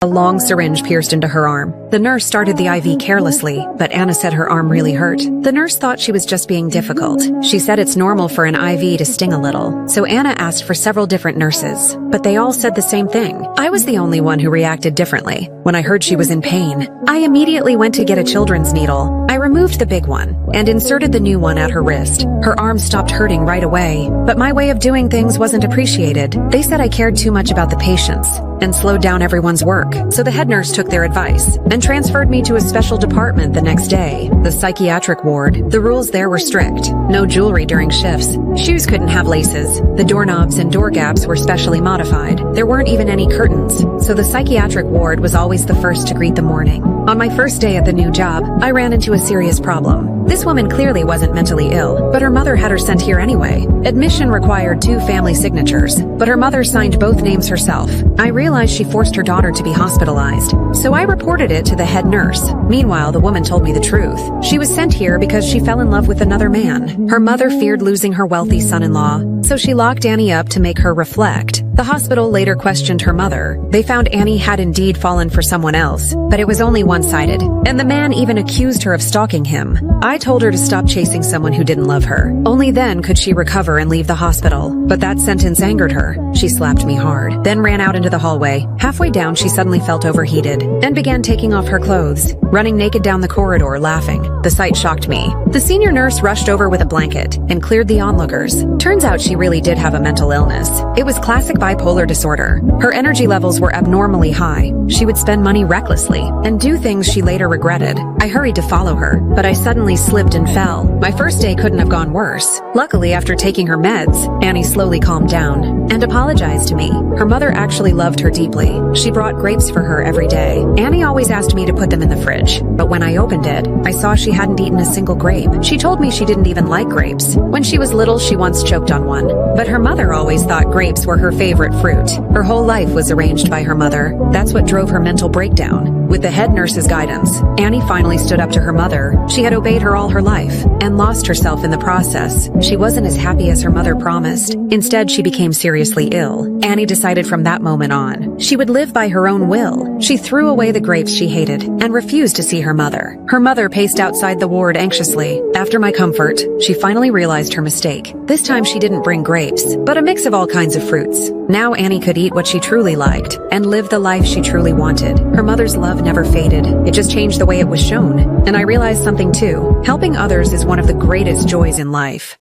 A long syringe pierced into her arm. The nurse started the IV carelessly, but Anna said her arm really hurt. The nurse thought she was just being difficult. She said it's normal for an IV to sting a little, so Anna asked for several different nurses, but they all said the same thing. I was the only one who reacted differently. When I heard she was in pain, I immediately went to get a children's needle. I removed the big one and inserted the new one at her wrist. Her arm stopped hurting right away, but my way of doing things wasn't appreciated. They said I cared too much about the patients and slowed down everyone's work. So the head nurse took their advice and transferred me to a special department the next day, the psychiatric ward. The rules there were strict. No jewelry during shifts. Shoes couldn't have laces. The doorknobs and door gaps were specially modified. There weren't even any curtains, so the psychiatric ward was always the first to greet the morning. On my first day at the new job, I ran into a serious problem. This woman clearly wasn't mentally ill, but her mother had her sent here anyway. Admission required 2 family signatures, but her mother signed both names herself. I realized she forced her daughter to be hospitalized, so I reported it to the head nurse. Meanwhile, the woman told me the truth. She was sent here because she fell in love with another man. Her mother feared losing her wealthy son-in-law, so she locked Annie up to make her reflect. The hospital later questioned her mother. They found Annie had indeed fallen for someone else, but it was only one-sided, and the man even accused her of stalking him. I told her to stop chasing someone who didn't love her. Only then could she recover and leave the hospital, but that sentence angered her. She slapped me hard, then ran out into the hallway. Halfway down, she suddenly felt overheated and began taking off her clothes, running naked down the corridor, laughing. The sight shocked me. The senior nurse rushed over with a blanket and cleared the onlookers. Turns out she really did have a mental illness. It was classic bipolar disorder. Her energy levels were abnormally high. She would spend money recklessly and do things she later regretted. I hurried to follow her, but I suddenly slipped and fell. My first day couldn't have gone worse. Luckily, after taking her meds, Annie slowly calmed down and apologized to me. Her mother actually loved her deeply. She brought grapes for her every day. Annie always asked me to put them in the fridge, but when I opened it, I saw she hadn't eaten a single grape. She told me she didn't even like grapes. When she was little, she once choked on one, but her mother always thought grapes were her favorite fruit. Her whole life was arranged by her mother. That's what drove her mental breakdown. With the head nurse's guidance, Annie finally stood up to her mother. She had obeyed her all her life and lost herself in the process. She wasn't as happy as her mother promised. Instead, she became seriously ill. Annie decided from that moment on, she would live by her own will. She threw away the grapes she hated and refused to see her mother. Her mother paced outside the ward anxiously. After my comfort, she finally realized her mistake. This time she didn't bring grapes, but a mix of all kinds of fruits. Now Annie could eat what she truly liked and live the life she truly wanted. Her mother's love never faded. It just changed the way it was shown. And I realized something too. Helping others is one of the greatest joys in life.